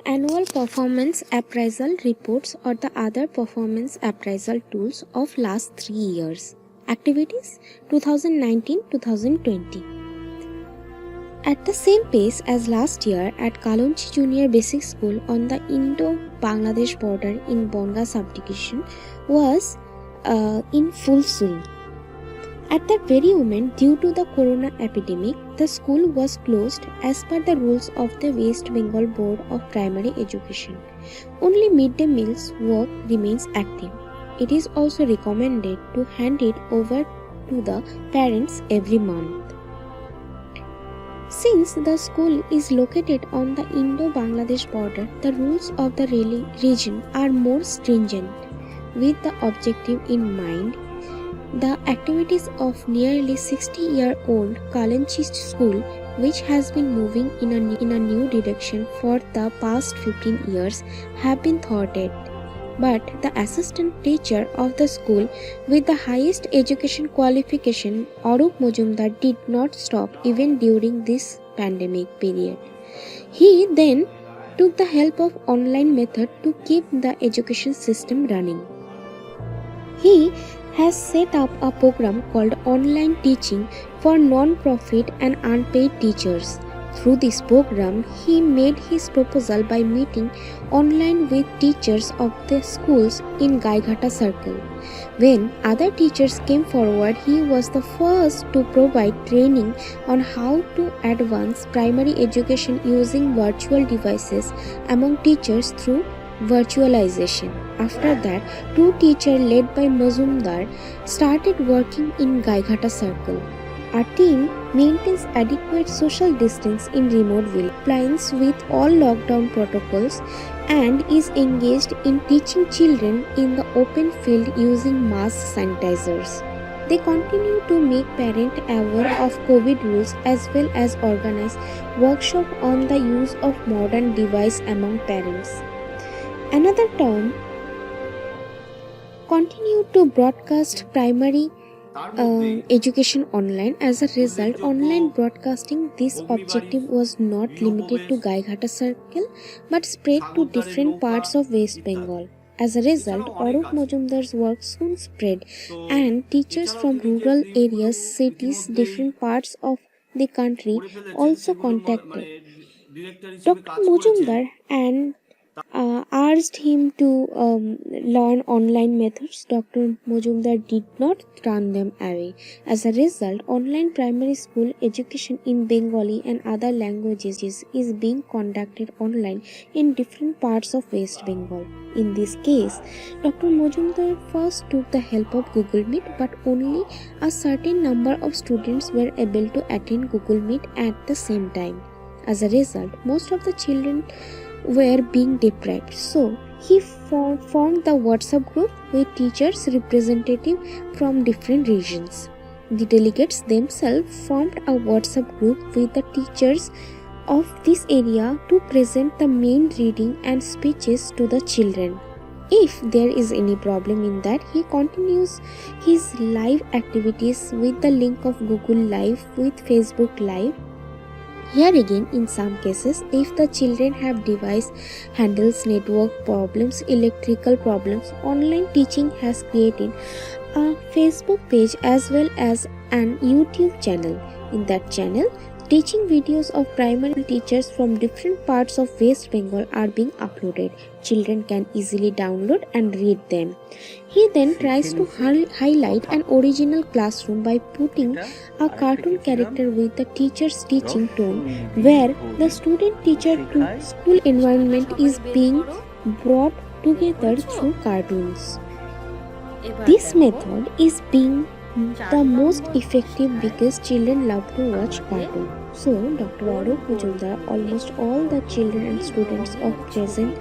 Annual performance appraisal reports or the other performance appraisal tools of last 3 years. Activities 2019-2020. At the same pace as last year at Kalonchi Junior Basic School on the Indo-Bangladesh border in Bonga subdivision was in full swing. At that very moment, due to the corona epidemic, the school was closed as per the rules of the West Bengal Board of Primary Education. Only midday meals work remains active. It is also recommended to hand it over to the parents every month. Since the school is located on the Indo-Bangladesh border, the rules of the region are more stringent. With the objective in mind, the activities of nearly 60-year-old Kalonchi School, which has been moving in a new direction for the past 15 years, have been thwarted. But the assistant teacher of the school with the highest education qualification, Arup Mojumdar, did not stop even during this pandemic period. He then took the help of online method to keep the education system running. He has set up a program called Online Teaching for non-profit and unpaid teachers. Through this program, he made his proposal by meeting online with teachers of the schools in Gaighata Circle. When other teachers came forward, he was the first to provide training on how to advance primary education using virtual devices among teachers through virtualization. After that, two teachers led by Mazumdar started working in Gaighata Circle. Our team maintains adequate social distance in remote village, complies with all lockdown protocols, and is engaged in teaching children in the open field using mask sanitizers. They continue to make parents aware of COVID rules as well as organize workshops on the use of modern devices among parents. Another term continued to broadcast primary education online. As a result, online broadcasting this objective was not limited to Gaighata Circle but spread to different parts of West Bengal. As a result, Arup Mojumdar's work soon spread and teachers from rural areas, cities, different parts of the country also contacted Dr. Mojumdar and urged him to learn online methods. Dr. Mojumdar did not turn them away. As a result, online primary school education in Bengali and other languages is being conducted online in different parts of West Bengal. In this case, Dr. Mojumdar first took the help of Google Meet, but only a certain number of students were able to attend Google Meet at the same time. As a result, most of the children were being deprived. So, he formed the WhatsApp group with teachers representative from different regions. The delegates themselves formed a WhatsApp group with the teachers of this area to present the main reading and speeches to the children. If there is any problem in that, he continues his live activities with the link of Google Live with Facebook Live. Here again, in some cases, if the children have device handles, network problems, electrical problems, online teaching has created a Facebook page as well as an YouTube channel. In that channel, teaching videos of primary teachers from different parts of West Bengal are being uploaded. Children can easily download and read them. He then tries to highlight an original classroom by putting a cartoon character with the teacher's teaching tone, where the student-teacher to school environment is being brought together through cartoons. This method is being the most effective because children love to watch cartoons. So, Dr. Arup Mojumdar, almost all the children and students of present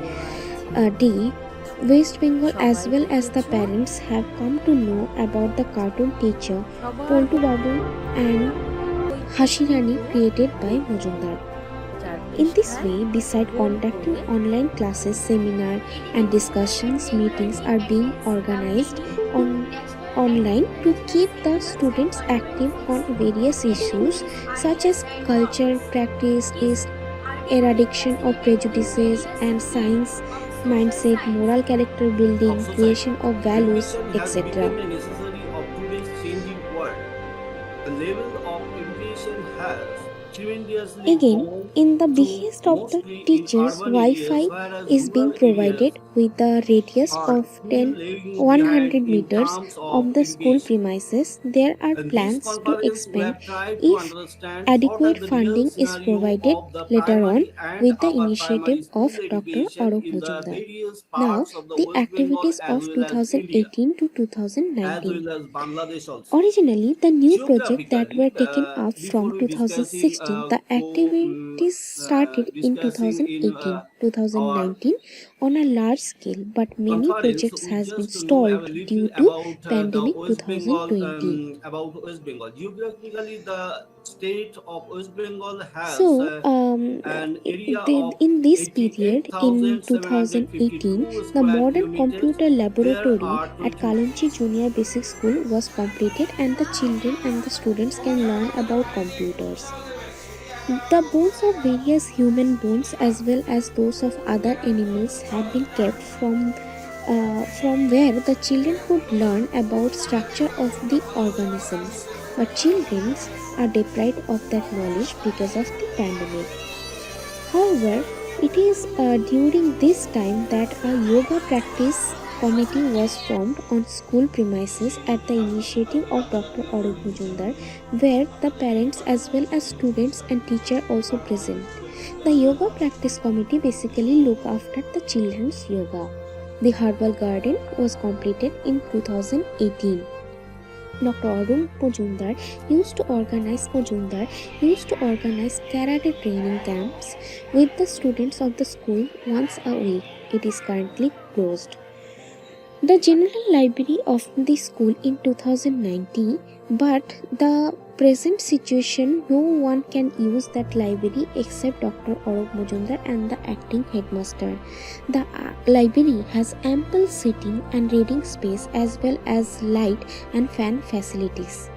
day West Bengal as well as the parents have come to know about the cartoon teacher Pontu Babu and Hashirani created by Mojumdar. In this way, besides conducting online classes, seminars and discussions, meetings are being organized online to keep the students active on various issues such as culture, practice, eradication of prejudices and science mindset, moral character building, creation of values, Education has etc. become a necessary of today's changing world. The level of education has tremendously Again, grown in the through behest of the mostly in teachers, urban areas, Wi-Fi whereas is being rural areas provided with a radius are of still 10 lagging behind 100 in meters terms of of the school education. premises. There are In this plans to conference, we expand have tried to if understand what are adequate the real funding is scenario provided of the later on primary and with the upper initiative primary school of Dr. education Arup in the Mujumdar. various Now, parts of the the West Bengal activities as of well as India, 2018 to as 2019. well as Bangladesh also. Originally, the new projects that Geographically, were taken up from before we discussing 2016, the activities started in discussing in 2018 our 2019 on a large scale, but many conference, projects we has been just know a stalled little due to about the pandemic West Bengal. 2020. About West Bengal, geographically, the state of West Bengal has So, an area of in this period, in 2018, 88,752 the square modern kilometers. computer There laboratory are at 20. Kalonchi Junior Basic School was completed, and the children and the students can learn about computers. The bones of various human bones as well as those of other animals have been kept from where the children could learn about structure of the organisms. But children are deprived of that knowledge because of the pandemic. However, it is during this time that a yoga practice committee was formed on school premises at the initiative of Dr. Arup Mujumdar, where the parents as well as students and teachers also present. The yoga practice committee basically look after the children's yoga. The herbal garden was completed in 2018. Dr. Arun used to organize karate training camps with the students of the school once a week. It is currently closed. The general library of the school in 2019, but the present situation no one can use that library except Dr. Arup Mujumdar and the acting headmaster. The library has ample seating and reading space as well as light and fan facilities.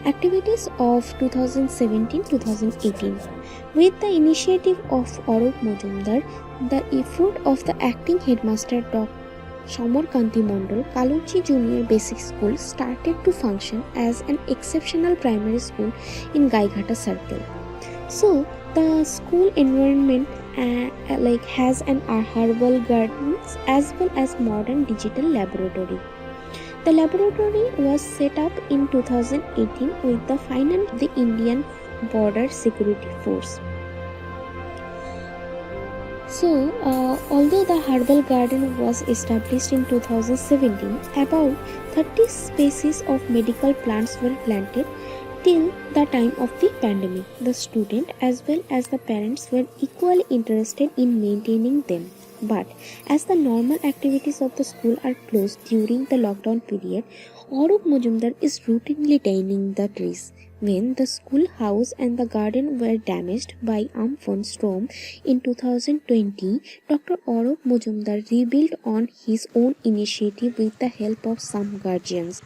Activities of 2017-2018. With the initiative of Arup Mujumdar, the effort of the acting headmaster Dr. Shamar Kanti Mondol, Kalonchi Junior Basic School started to function as an exceptional primary school in Gaighata Circle. So, the school environment has an herbal gardens as well as modern digital laboratory. The laboratory was set up in 2018 with the finance of the Indian Border Security Force. So, although the herbal garden was established in 2017, about 30 species of medical plants were planted till the time of the pandemic. The student as well as the parents were equally interested in maintaining them. But as the normal activities of the school are closed during the lockdown period, Arup Mujumdar is routinely tending the trees. When the school house and the garden were damaged by Amphan storm in 2020, Dr. Arup Mujumdar rebuilt on his own initiative with the help of some guardians.